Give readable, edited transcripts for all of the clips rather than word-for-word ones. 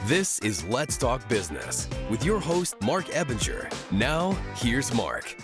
This is Let's Talk Business with your host, Marc Ebinger. Now, here's Marc.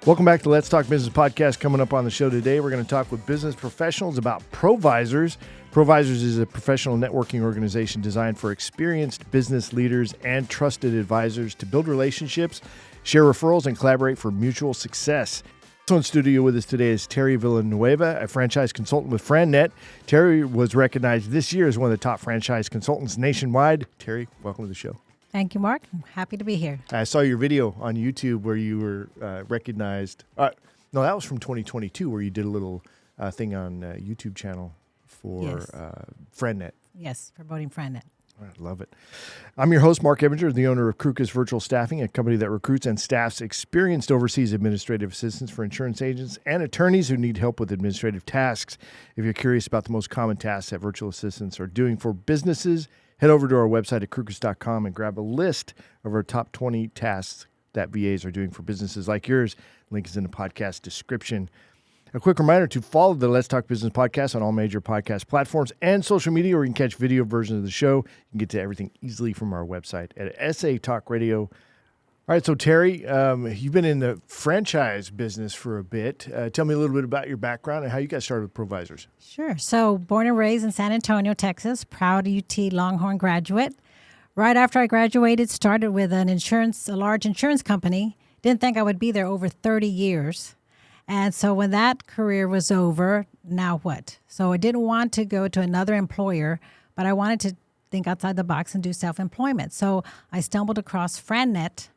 Welcome back to Let's Talk Business podcast. Coming up on the show today, we're going to talk with business professionals about ProVisors. ProVisors is a professional networking organization designed for experienced business leaders and trusted advisors to build relationships, share referrals, and collaborate for mutual success. Also in studio with us today is Teri Villanueva, a franchise consultant with FranNet. Teri was recognized this year as one of the top franchise consultants nationwide. Teri, welcome to the show. Thank you, Marc. I'm happy to be here. I saw your video on YouTube where you were recognized. No, that was from 2022 where you did a little thing on YouTube channel for FranNet. Yes, promoting FranNet. I love it. I'm your host, Marc Ebinger, the owner of Krukus Virtual Staffing, a company that recruits and staffs experienced overseas administrative assistants for insurance agents and attorneys who need help with administrative tasks. If you're curious about the most common tasks that virtual assistants are doing for businesses, head over to our website at krukus.com and grab a list of our top 20 tasks that VAs are doing for businesses like yours. Link is in the podcast description. A quick reminder to follow the Let's Talk Business podcast on all major podcast platforms and social media, where you can catch video versions of the show. You can get to everything easily from our website at SA Talk Radio. All right, so Teri, you've been in the franchise business for a bit. Tell me a little bit about your background and how you got started with ProVisors. Sure. So born and raised in San Antonio, Texas, proud UT Longhorn graduate. Right after I graduated, started with a large insurance company. Didn't think I would be there over 30 years. And so when that career was over, now what? So I didn't want to go to another employer, but I wanted to think outside the box and do self-employment. So I stumbled across FranNet.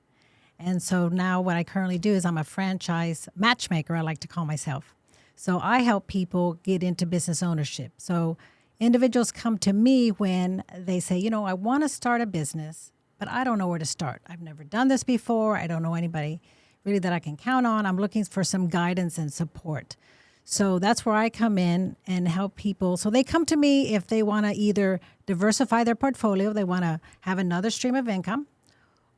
And so now what I currently do is I'm a franchise matchmaker, I like to call myself. So I help people get into business ownership. So individuals come to me when they say, I want to start a business, but I don't know where to start. I've never done this before. I don't know anybody really that I can count on. I'm looking for some guidance and support. So that's where I come in and help people. So they come to me if they want to either diversify their portfolio, they want to have another stream of income,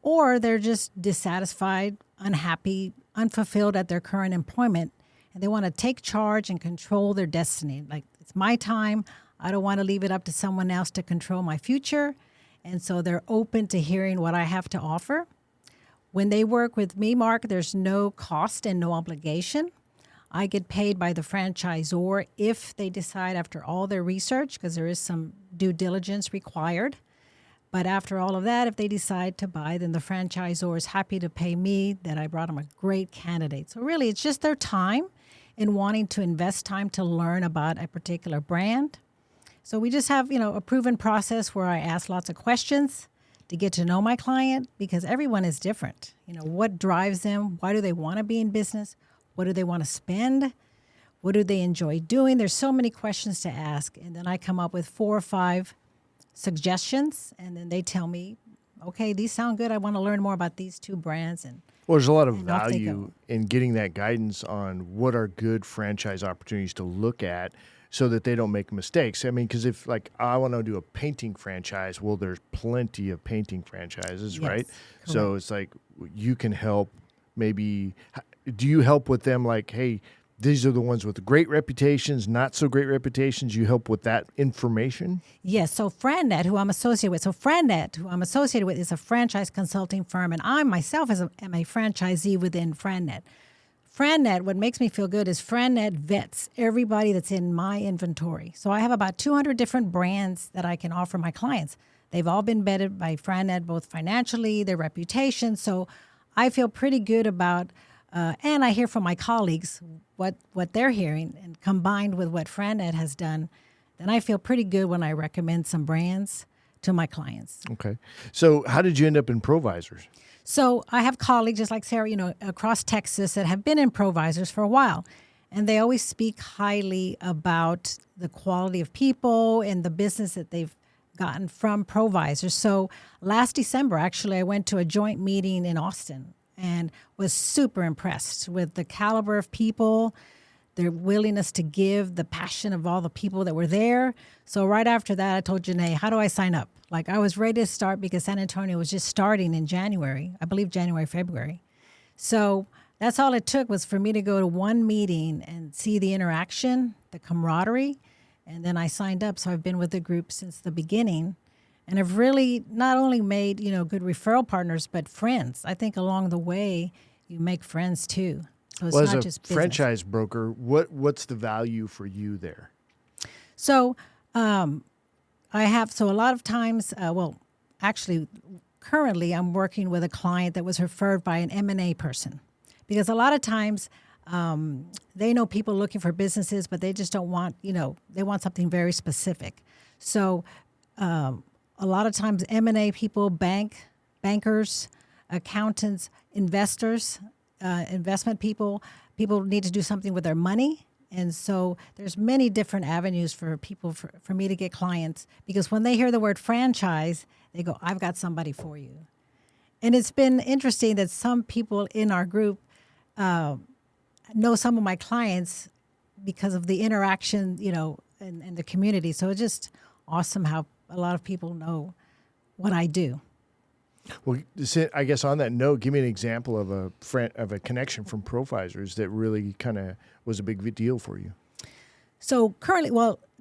or they're just dissatisfied, unhappy, unfulfilled at their current employment, and they want to take charge and control their destiny. Like, it's my time. I don't want to leave it up to someone else to control my future. And so they're open to hearing what I have to offer. When they work with me, Marc, there's no cost and no obligation. I get paid by the franchisor if they decide after all their research, because there is some due diligence required. But after all of that, if they decide to buy, then the franchisor is happy to pay me that I brought them a great candidate. So really, it's just their time in wanting to invest time to learn about a particular brand. So we just have, a proven process where I ask lots of questions to get to know my client, because everyone is different. What drives them? Why do they want to be in business? What do they want to spend? What do they enjoy doing? There's so many questions to ask. And then I come up with 4 or 5 suggestions, and then they tell me, okay, these sound good. I want to learn more about these 2 brands. Well, there's a lot of value in getting that guidance on what are good franchise opportunities to look at, so that they don't make mistakes. I mean, because if I want to do a painting franchise, well, there's plenty of painting franchises, right? Correct. So it's like you can help maybe, do you help with them like, hey, these are the ones with great reputations, not so great reputations? You help with that information? Yes. So FranNet, who I'm associated with. So FranNet, who I'm associated with, is a franchise consulting firm, and I myself am a franchisee within FranNet. FranNet, what makes me feel good is FranNet vets everybody that's in my inventory. So I have about 200 different brands that I can offer my clients. They've all been vetted by FranNet, both financially, their reputation. So I feel pretty good about, and I hear from my colleagues what they're hearing, and combined with what FranNet has done, then I feel pretty good when I recommend some brands to my clients. Okay. So how did you end up in ProVisors? So I have colleagues just like Sarah, across Texas that have been in ProVisors for a while. And they always speak highly about the quality of people and the business that they've gotten from ProVisors. So last December, actually, I went to a joint meeting in Austin and was super impressed with the caliber of people, their willingness to give, the passion of all the people that were there. So right after that, I told Janae, how do I sign up? I was ready to start because San Antonio was just starting in January, I believe January, February. So that's all it took was for me to go to one meeting and see the interaction, the camaraderie, and then I signed up. So I've been with the group since the beginning. And I've really not only made, good referral partners, but friends. I think along the way, you make friends too. So it's Well, not as just a business. franchise broker, what's the value for you there? So so a lot of times, actually, currently I'm working with a client that was referred by an M&A person. Because a lot of times they know people looking for businesses, but they just don't want, they want something very specific. So a lot of times M&A people, bankers, accountants, investors, investment people need to do something with their money. And so there's many different avenues for people, for me to get clients, because when they hear the word franchise, they go, I've got somebody for you. And it's been interesting that some people in our group know some of my clients because of the interaction, in the community. So it's just awesome how a lot of people know what I do. Well, I guess on that note, give me an example of a connection from ProVisors that really kind of was a big deal for you. So currently,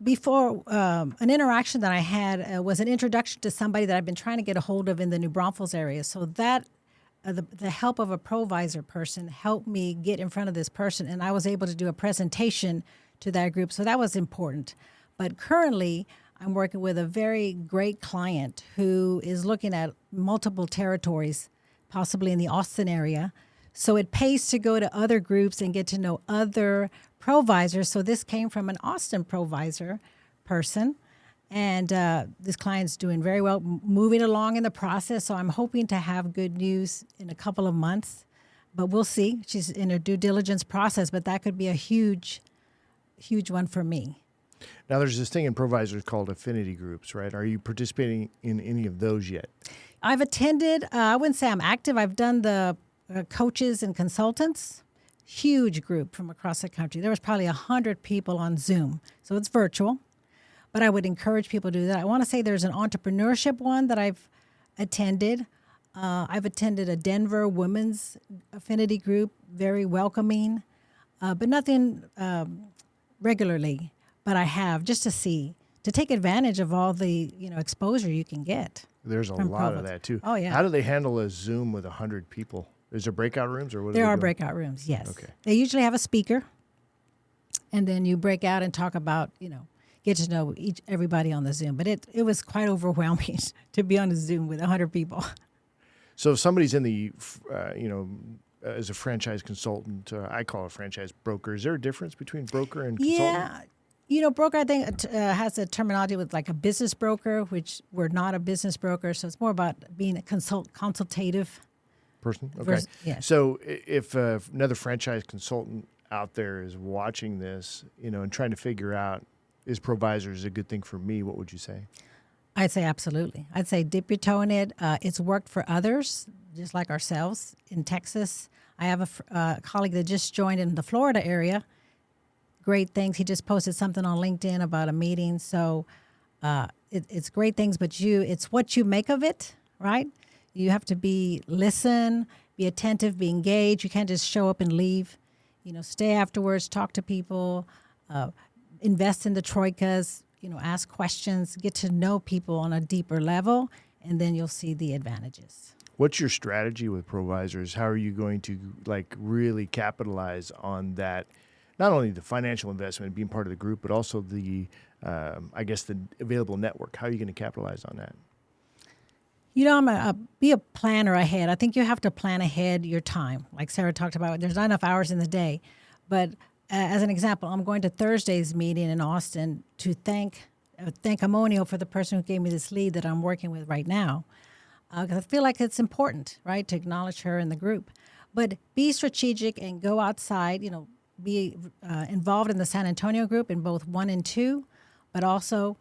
before an interaction that I had was an introduction to somebody that I've been trying to get a hold of in the New Braunfels area. So that the help of a ProVisor person helped me get in front of this person, and I was able to do a presentation to that group. So that was important. But currently, I'm working with a very great client who is looking at multiple territories, possibly in the Austin area. So it pays to go to other groups and get to know other ProVisors. So this came from an Austin ProVisor person. And this client's doing very well, moving along in the process. So I'm hoping to have good news in a couple of months. But we'll see. She's in her due diligence process, but that could be a huge one for me. Now, there's this thing in ProVisors called affinity groups, right? Are you participating in any of those yet? I've attended, I wouldn't say I'm active. I've done the coaches and consultants, huge group from across the country. There was probably 100 people on Zoom, so it's virtual. But I would encourage people to do that. I want to say there's an entrepreneurship one that I've attended. I've attended a Denver women's affinity group, very welcoming, but nothing regularly. But I have, just to take advantage of all the exposure you can get. There's a lot of that too. Oh yeah. How do they handle a Zoom with 100 people? Is there breakout rooms or what? There are breakout rooms. Yes. Okay. They usually have a speaker, and then you break out and talk about get to know everybody on the Zoom. But it was quite overwhelming to be on a Zoom with 100 people. So if somebody's in the as a franchise consultant, I call it a franchise broker. Is there a difference between broker and consultant? Yeah. Broker, I think, has a terminology with like a business broker, which we're not a business broker. So it's more about being a consultative person. Okay. Yeah. So if another franchise consultant out there is watching this, and trying to figure out, is ProVisors a good thing for me, what would you say? I'd say absolutely. I'd say dip your toe in it. It's worked for others, just like ourselves in Texas. I have a colleague that just joined in the Florida area. Great things. He just posted something on LinkedIn about a meeting. So it's great things, but it's what you make of it, right? You have to listen, be attentive, be engaged. You can't just show up and leave. Stay afterwards, talk to people, invest in the troikas, ask questions, get to know people on a deeper level, and then you'll see the advantages. What's your strategy with ProVisors? How are you going to really capitalize on that? Not only the financial investment, being part of the group, but also the available network. How are you going to capitalize on that? Be a planner ahead. I think you have to plan ahead your time. Like Sarah talked about, there's not enough hours in the day. But as an example, I'm going to Thursday's meeting in Austin to thank Amonio for the person who gave me this lead that I'm working with right now. Because I feel like it's important, right, to acknowledge her in the group. But be strategic and go outside, be involved in the San Antonio group in both 1 and 2, but also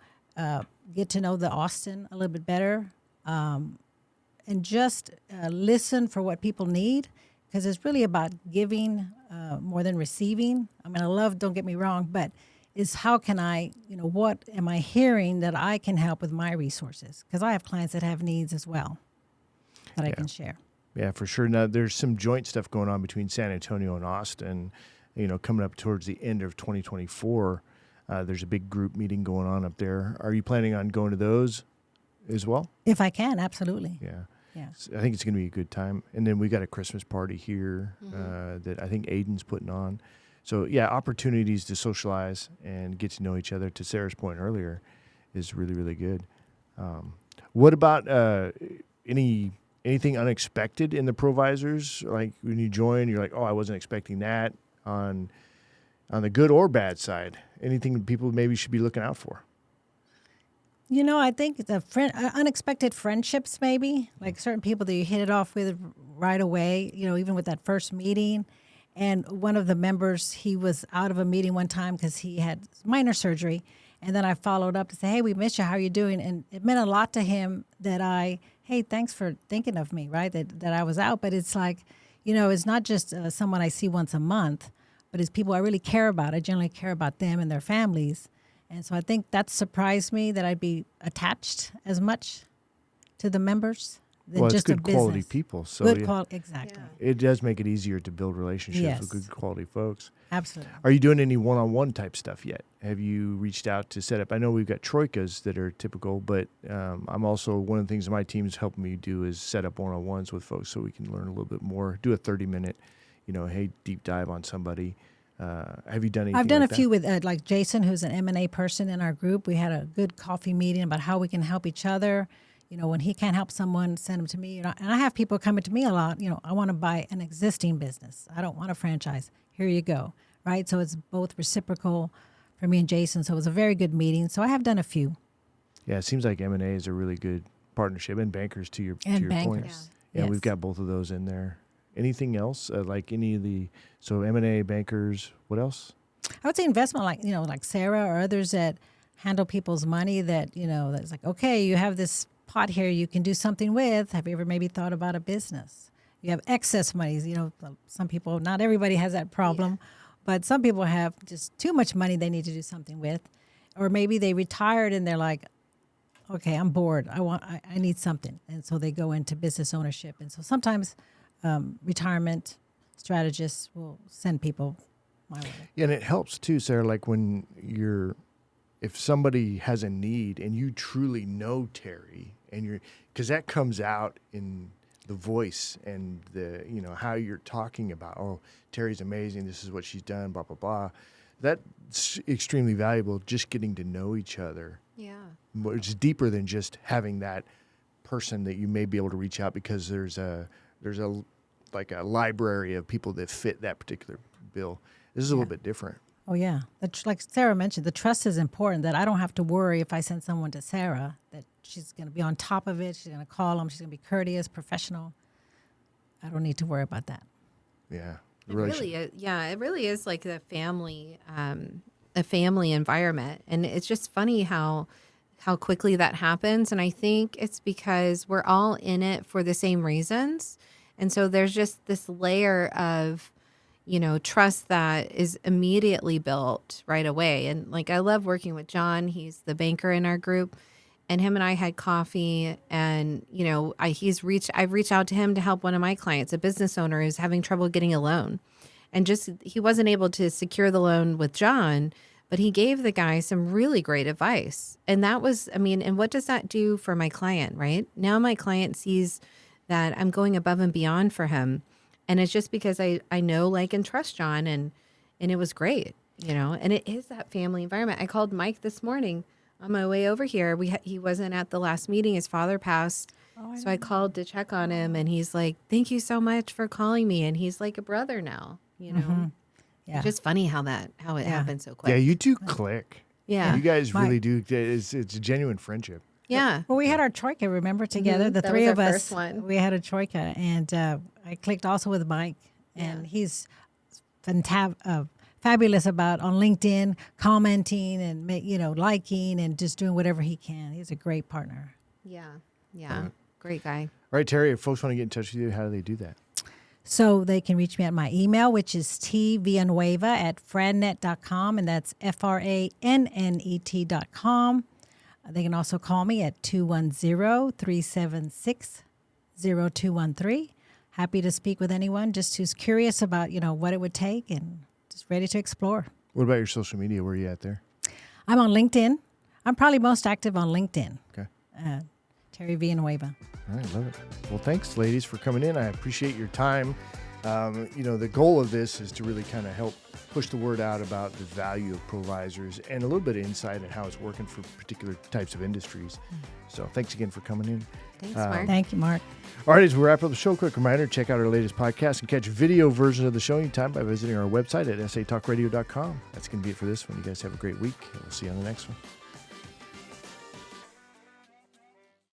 get to know the Austin a little bit better, and just listen for what people need, because it's really about giving more than receiving. I mean, I love, don't get me wrong, but is how can I, what am I hearing that I can help with my resources? Because I have clients that have needs as well that I can share. Yeah, for sure. Now, there's some joint stuff going on between San Antonio and Austin. Coming up towards the end of 2024, there's a big group meeting going on up there. Are you planning on going to those? as well? If I can, absolutely. Yeah. Yeah. I think it's going to be a good time. And then we got a Christmas party here that I think Aiden's putting on. So, yeah, opportunities to socialize and get to know each other, to Sarah's point earlier, is really, really good. What about anything unexpected in the ProVisors? Like when you join, you're like, oh, I wasn't expecting that on the good or bad side. Anything people maybe should be looking out for? I think the unexpected friendships, maybe like certain people that you hit it off with right away, even with that first meeting. And one of the members, he was out of a meeting one time because he had minor surgery. And then I followed up to say, hey, we missed you. How are you doing? And it meant a lot to him that hey, thanks for thinking of me, right? That I was out. But it's like, it's not just someone I see once a month, but it's people I really care about. I generally care about them and their families. And so I think that surprised me that I'd be attached as much to the members than just a business. Good quality people. So good quality, exactly. Yeah. It does make it easier to build relationships with good quality folks. Absolutely. Are you doing any one-on-one type stuff yet? Have you reached out to set up? I know we've got troikas that are typical, but I'm also, one of the things my team's helping me do is set up one-on-ones with folks so we can learn a little bit more, do a 30-minute, hey, deep dive on somebody. Have you done anything? I've done like a few with like Jason, who's an M&A person in our group. We had a good coffee meeting about how we can help each other. When he can't help someone, send them to me. And I have people coming to me a lot. I want to buy an existing business. I don't want a franchise. Here you go. Right. So it's both reciprocal for me and Jason. So it was a very good meeting. So I have done a few. Yeah, it seems like M&A is a really good partnership, and bankers to your point. Yeah, yes. We've got both of those in there. Anything else like any of the M&A bankers? What else? I would say investment, like Sarah or others that handle people's money. That's like, okay, you have this pot here you can do something with. Have you ever maybe thought about a business? You have excess money. Some people, not everybody has that problem, but some people have just too much money they need to do something with, or maybe they retired and they're like, okay, I'm bored. I need something, and so they go into business ownership. And so sometimes retirement strategists will send people my way. Yeah, and it helps too, Sarah, like when if somebody has a need and you truly know Teri, and because that comes out in the voice and the, how you're talking about, oh, Teri's amazing, this is what she's done, blah, blah, blah. That's extremely valuable, just getting to know each other. Yeah. Which is deeper than just having that person that you may be able to reach out because there's a library of people that fit that particular bill. This is a little bit different. Oh, yeah. Like Sarah mentioned, the trust is important, that I don't have to worry if I send someone to Sarah, that she's going to be on top of it. She's going to call them. She's going to be courteous, professional. I don't need to worry about that. Yeah. It really is like a family environment. And it's just funny how quickly that happens. And I think it's because we're all in it for the same reasons. And so there's just this layer of, trust that is immediately built right away. And like, I love working with John. He's the banker in our group, and him and I had coffee, and, I've reached out to him to help one of my clients, a business owner who's having trouble getting a loan, and he wasn't able to secure the loan with John, but he gave the guy some really great advice. And that was, and what does that do for my client, right? Now my client sees that I'm going above and beyond for him. And it's just because I know, like, and trust John, and it was great, and it is that family environment. I called Mike this morning on my way over here. He wasn't at the last meeting. His father passed. So I called to check on him, and he's like, thank you so much for calling me. And he's like a brother now, Mm-hmm. Yeah. It's just funny how it happened so quick. Yeah, you two click. Yeah. You guys really do. It's a genuine friendship. Yeah. Well, we had our troika, remember, together, the that three was of our us. first one. We had a troika, and I clicked also with Mike, and he's fabulous about on LinkedIn, commenting and liking and just doing whatever he can. He's a great partner. Yeah. Great guy. All right, Teri, if folks want to get in touch with you, how do they do that? So they can reach me at my email, which is tvillanueva@frannet.com, and that's FRANNET.com. They can also call me at 210-376-0213. Happy to speak with anyone just who's curious about, what it would take and just ready to explore. What about your social media? Where are you at there? I'm on LinkedIn. I'm probably most active on LinkedIn. Okay. Teri Villanueva. All right, love it. Well, thanks, ladies, for coming in. I appreciate your time. The goal of this is to really kind of help push the word out about the value of ProVisors and a little bit of insight on how it's working for particular types of industries. So thanks again for coming in. Thanks, Mark. Thank you, Mark. All right, as we wrap up the show, quick reminder, check out our latest podcast and catch video versions of the show anytime by visiting our website at satalkradio.com. That's going to be it for this one. You guys have a great week. We'll see you on the next one.